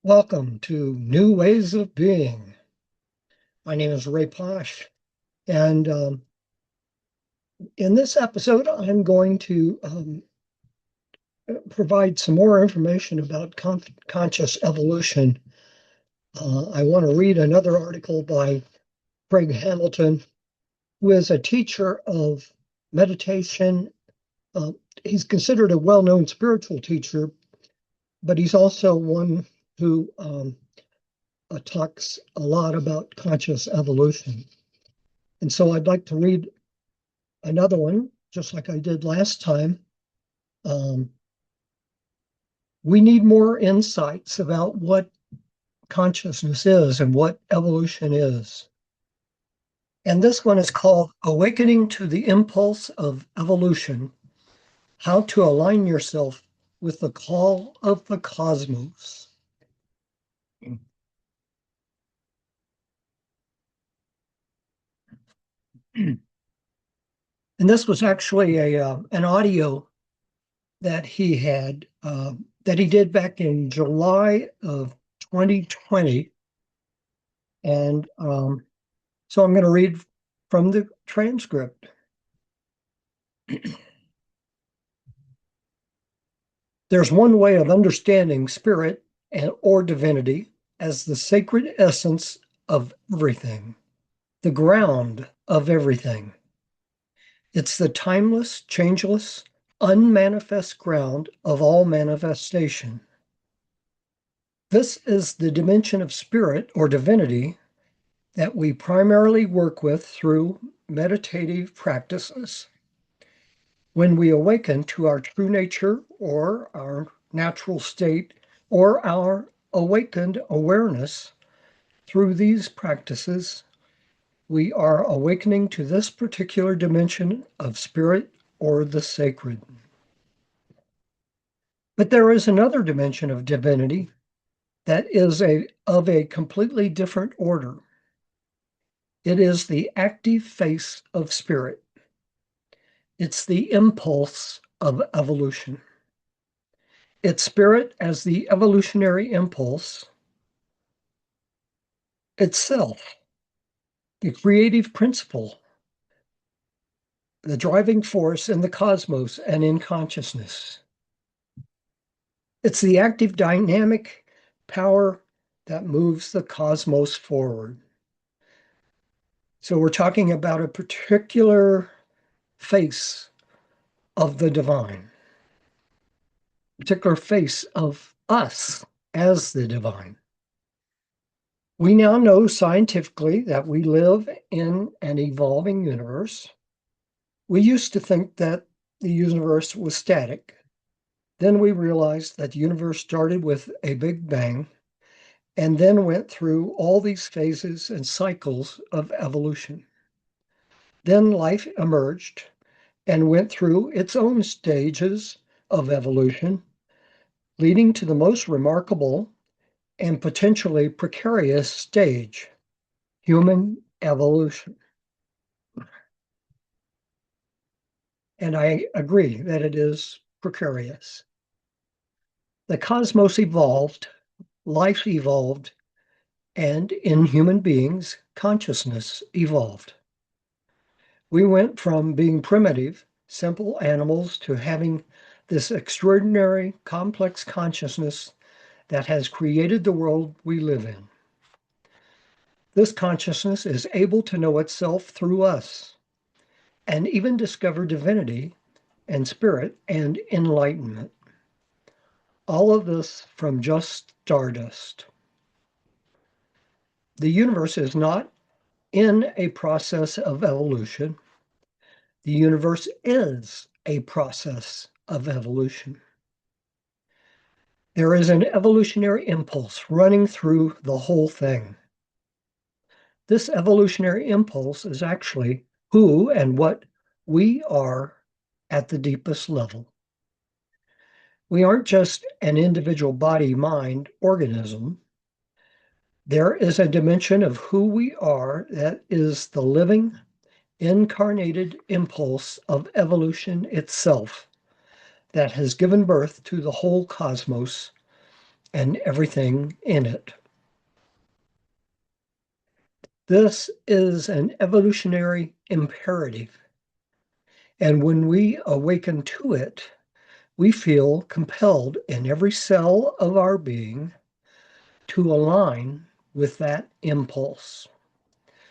Welcome to New Ways of Being. My name is Ray Posch, and in this episode, I'm going to provide some more information about conscious evolution. I want to read another article by Craig Hamilton, who is a teacher of meditation. Uh, he's considered a well-known spiritual teacher, but he's also one who talks a lot about conscious evolution. And so I'd like to read another one, just like I did last time. Um, we need more insights about what consciousness is and what evolution is. And this one is called Awakening to the Impulse of Evolution, How to Align Yourself with the Call of the Cosmos. And this was actually an audio that he had that he did back in July of 2020. And so I'm going to read from the transcript. There's one way of understanding spirit or divinity as the sacred essence of everything, the ground of everything. It's the timeless, changeless, unmanifest ground of all manifestation. This is the dimension of spirit or divinity that we primarily work with through meditative practices. When we awaken to our true nature or our natural state or our awakened awareness through these practices, we are awakening to this particular dimension of spirit or the sacred. But there is another dimension of divinity that is of a completely different order. It is the active face of spirit. It's the impulse of evolution. It's spirit as the evolutionary impulse itself, the creative principle, the driving force in the cosmos and in consciousness. It's the active dynamic power that moves the cosmos forward. So we're talking about a particular face of the divine, particular face of us as the divine. We now know scientifically that we live in an evolving universe. We used to think that the universe was static. Then we realized that the universe started with a big bang and then went through all these phases and cycles of evolution. Then life emerged and went through its own stages of evolution, leading to the most remarkable and potentially precarious stage, human evolution. And I agree that it is precarious. The cosmos evolved, life evolved, and in human beings, consciousness evolved. We went from being primitive, simple animals to having this extraordinary, complex consciousness that has created the world we live in. This consciousness is able to know itself through us and even discover divinity and spirit and enlightenment. All of this from just stardust. The universe is not in a process of evolution. The universe is a process of evolution. There is an evolutionary impulse running through the whole thing. This evolutionary impulse is actually who and what we are at the deepest level. We aren't just an individual body, mind, organism. There is a dimension of who we are that is the living, incarnated impulse of evolution itself that has given birth to the whole cosmos and everything in it. This is an evolutionary imperative. And when we awaken to it, we feel compelled in every cell of our being to align with that impulse,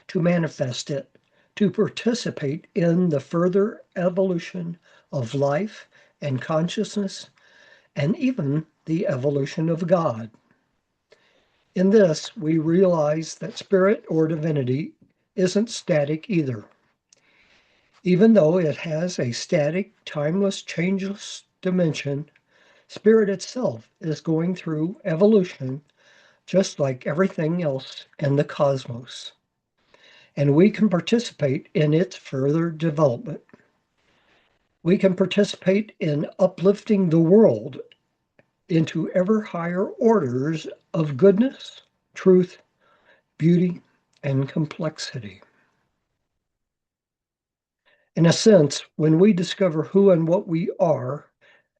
to manifest it, to participate in the further evolution of life and consciousness, and even the evolution of God. In this, we realize that spirit or divinity isn't static either. Even though it has a static, timeless, changeless dimension, spirit itself is going through evolution just like everything else in the cosmos. And we can participate in its further development. We can participate in uplifting the world into ever higher orders of goodness, truth, beauty, and complexity. In a sense, when we discover who and what we are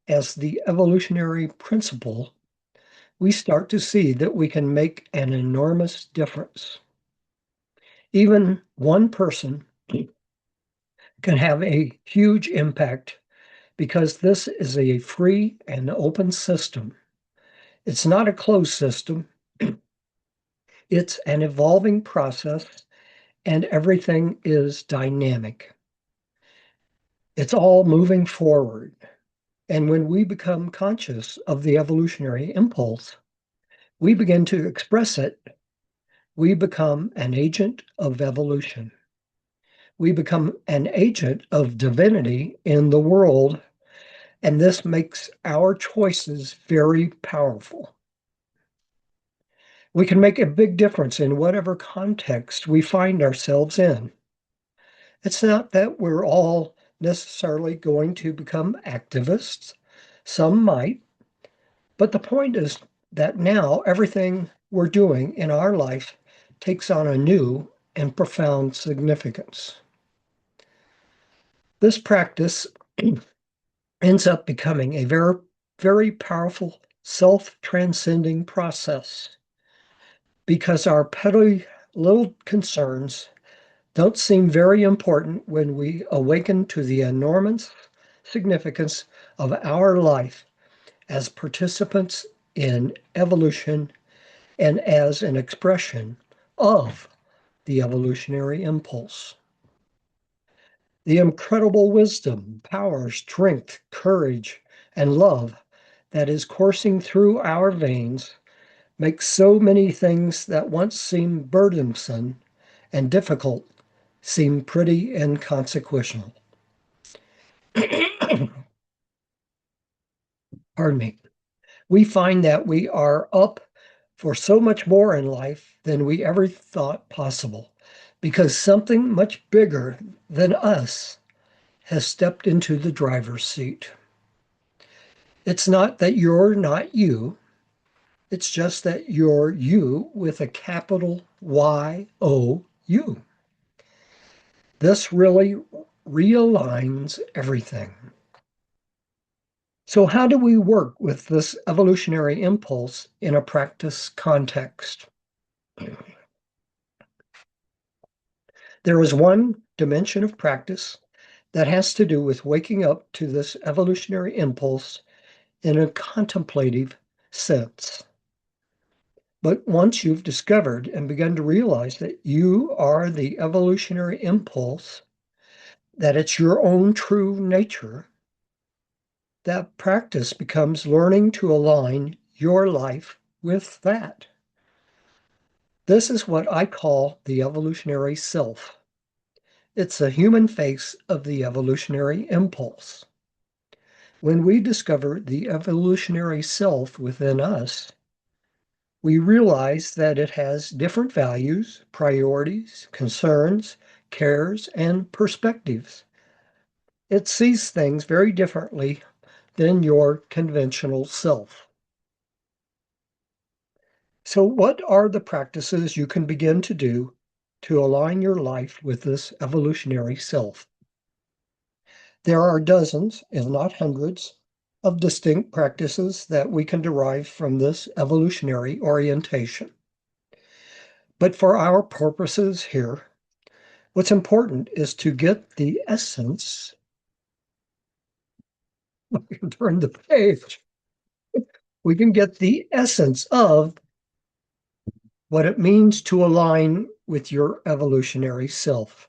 as the evolutionary principle, we start to see that we can make an enormous difference. Even one person can have a huge impact because this is a free and open system. It's not a closed system. It's an evolving process, and everything is dynamic. It's all moving forward. And when we become conscious of the evolutionary impulse, we begin to express it. We become an agent of evolution. We become an agent of divinity in the world, and this makes our choices very powerful. We can make a big difference in whatever context we find ourselves in. It's not that we're all necessarily going to become activists. Some might, but the point is that now everything we're doing in our life takes on a new and profound significance. This practice ends up becoming a very, very powerful self-transcending process because our petty little concerns don't seem very important when we awaken to the enormous significance of our life as participants in evolution and as an expression of the evolutionary impulse. The incredible wisdom, power, strength, courage, and love that is coursing through our veins makes so many things that once seemed burdensome and difficult seem pretty inconsequential. Pardon me. We find that we are up for so much more in life than we ever thought possible because something much bigger than us has stepped into the driver's seat. It's not that you're not you. It's just that you're you with a capital Y-O-U. This really realigns everything. So, how do we work with this evolutionary impulse in a practice context? There is one dimension of practice that has to do with waking up to this evolutionary impulse in a contemplative sense. But once you've discovered and begun to realize that you are the evolutionary impulse, that it's your own true nature, that practice becomes learning to align your life with that. This is what I call the evolutionary self. It's a human face of the evolutionary impulse. When we discover the evolutionary self within us, we realize that it has different values, priorities, concerns, cares, and perspectives. It sees things very differently than your conventional self. So, what are the practices you can begin to do to align your life with this evolutionary self? There are dozens, if not hundreds, of distinct practices that we can derive from this evolutionary orientation. But for our purposes here, what's important is to get the essence. We can turn the page. We can get the essence of what it means to align with your evolutionary self.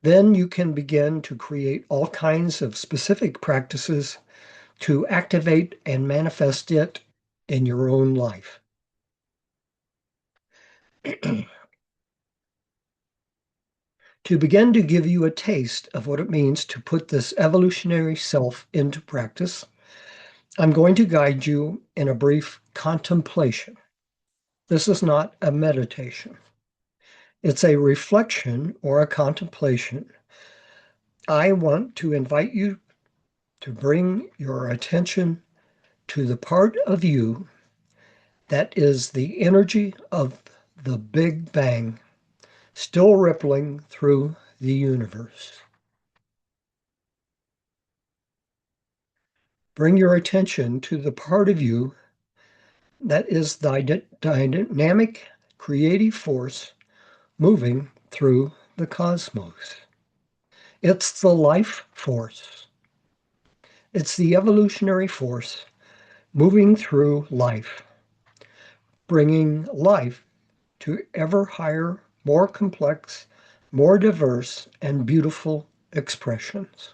Then you can begin to create all kinds of specific practices to activate and manifest it in your own life. To begin to give you a taste of what it means to put this evolutionary self into practice, I'm going to guide you in a brief contemplation. This is not a meditation. It's a reflection or a contemplation. I want to invite you to bring your attention to the part of you that is the energy of the Big Bang, still rippling through the universe. Bring your attention to the part of you that is the dynamic, creative force moving through the cosmos. It's the life force. It's the evolutionary force moving through life, bringing life to ever higher, more complex, more diverse, and beautiful expressions.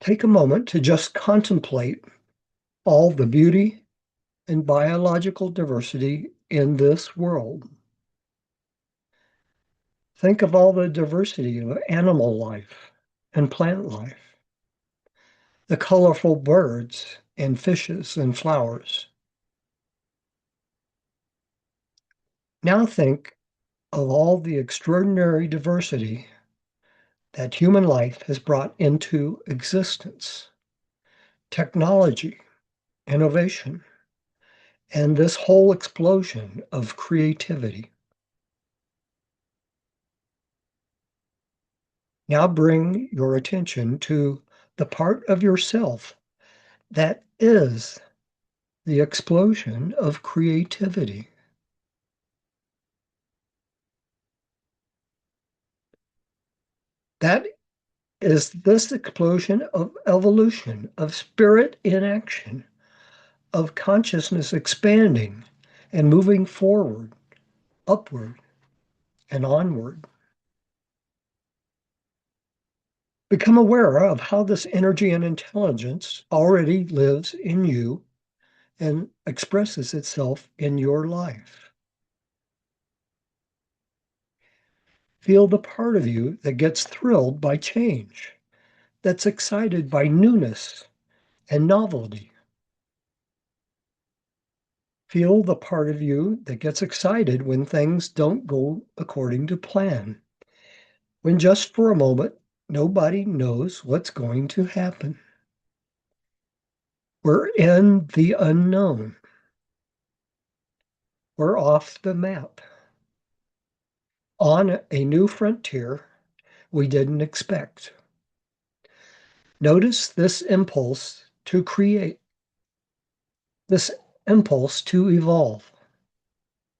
Take a moment to just contemplate all the beauty and biological diversity in this world. Think of all the diversity of animal life and plant life, the colorful birds and fishes and flowers. Now think of all the extraordinary diversity that human life has brought into existence. Technology, innovation, and this whole explosion of creativity. Now bring your attention to the part of yourself that is the explosion of creativity. That is this explosion of evolution, of spirit in action, of consciousness expanding and moving forward, upward, and onward. Become aware of how this energy and intelligence already lives in you and expresses itself in your life. Feel the part of you that gets thrilled by change, that's excited by newness and novelty. Feel the part of you that gets excited when things don't go according to plan, when just for a moment, nobody knows what's going to happen. We're in the unknown. We're off the map, on a new frontier we didn't expect. Notice this impulse to create, this impulse to evolve,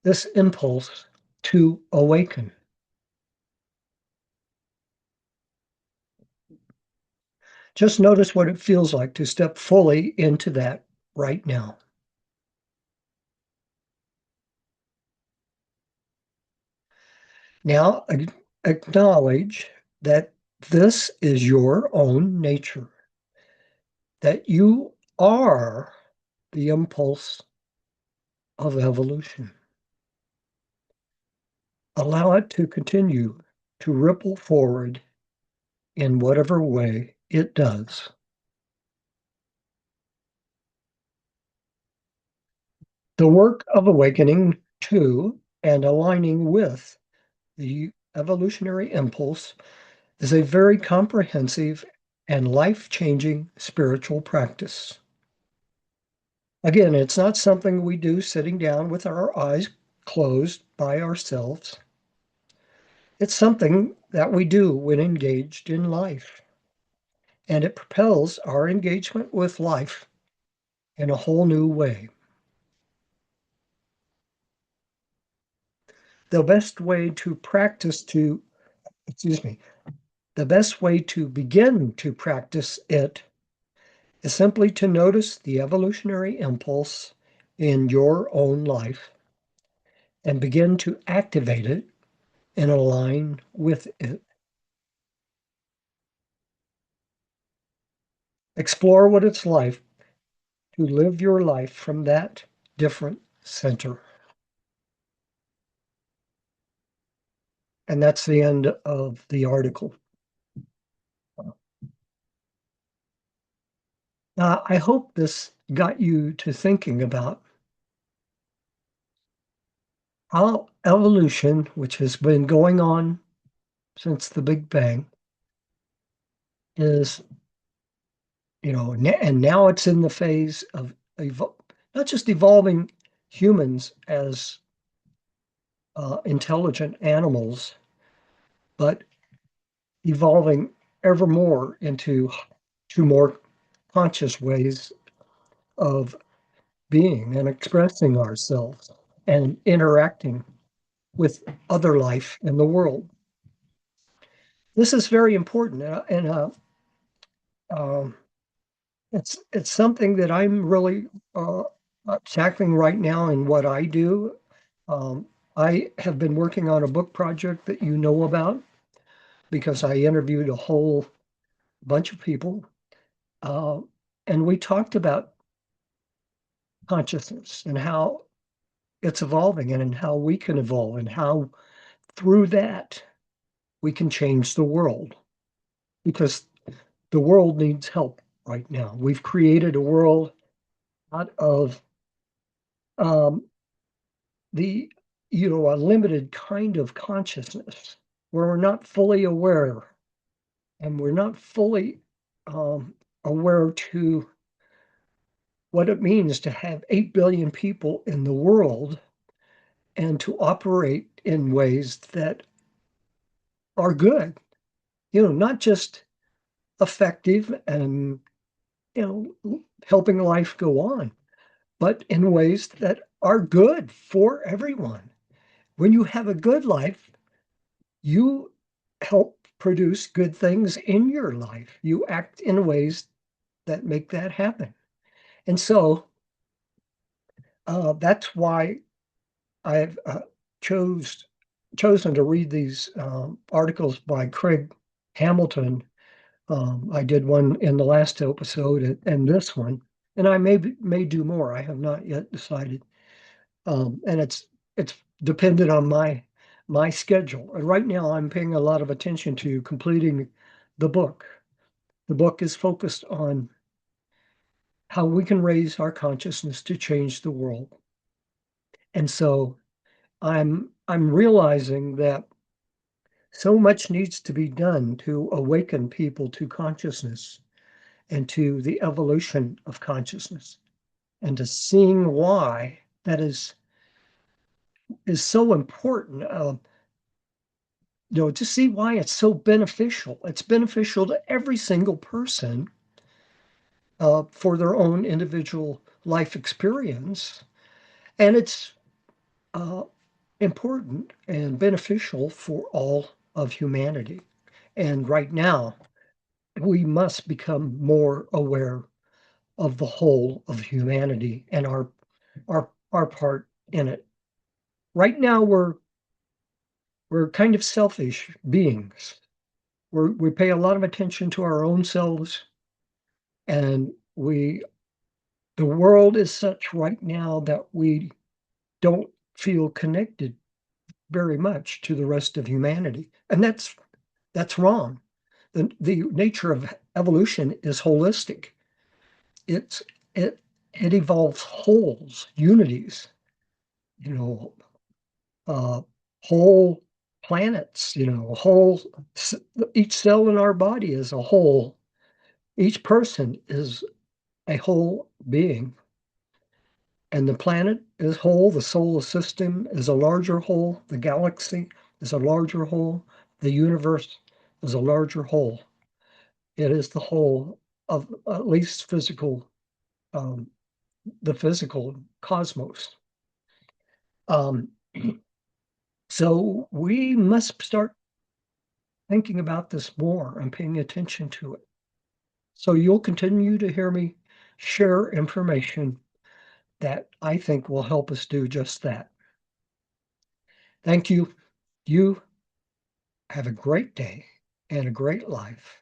this impulse to awaken. Just notice what it feels like to step fully into that right now. Now, acknowledge that this is your own nature, that you are the impulse of evolution. Allow it to continue to ripple forward in whatever way it does. The work of awakening to and aligning with the evolutionary impulse is a very comprehensive and life-changing spiritual practice. Again, it's not something we do sitting down with our eyes closed by ourselves. It's something that we do when engaged in life, and it propels our engagement with life in a whole new way. The best way to practice to, excuse me, the best way to begin to practice it is simply to notice the evolutionary impulse in your own life and begin to activate it and align with it. Explore what it's like to live your life from that different center. And that's the end of the article. I hope this got you to thinking about how evolution, which has been going on since the Big Bang, is, and now it's in the phase of not just evolving humans as intelligent animals, but evolving ever more into more conscious ways of being and expressing ourselves and interacting with other life in the world. This is very important, and um, it's something that I'm really tackling right now in what I do. Um, I have been working on a book project that you know about because I interviewed a whole bunch of people, uh, and we talked about consciousness and how it's evolving and how we can evolve and how through that we can change the world because the world needs help right now. We've created a world out of um, the a limited kind of consciousness where we're not fully aware and we're not fully um, aware to what it means to have 8 billion people in the world and to operate in ways that are good, not just effective and, helping life go on, but in ways that are good for everyone. When you have a good life, you help produce good things in your life. You act in ways that make that happen. And so that's why I've chosen to read these articles by Craig Hamilton. I did one in the last episode and this one, and I may do more. I have not yet decided, and it's dependent on my schedule. And right now, I'm paying a lot of attention to completing the book. The book is focused on how we can raise our consciousness to change the world. And so I'm realizing that so much needs to be done to awaken people to consciousness and to the evolution of consciousness and to seeing why that is so important. To see why it's so beneficial. It's beneficial to every single person for their own individual life experience, and it's uh, important and beneficial for all of humanity. And right now, we must become more aware of the whole of humanity and our part in it. Right now, we're kind of selfish beings. We pay a lot of attention to our own selves, and the world is such right now that we don't feel connected very much to the rest of humanity, and that's wrong. The nature of evolution is holistic. It's it it evolves wholes, unities, you know, uh, whole planets, each cell in our body is a whole. Each person is a whole being, and the planet is whole. The solar system is a larger whole. The galaxy is a larger whole. The universe is a larger whole. It is the whole of at least um, the physical cosmos. Um, so we must start thinking about this more and paying attention to it. So you'll continue to hear me share information that I think will help us do just that. Thank you. You have a great day and a great life.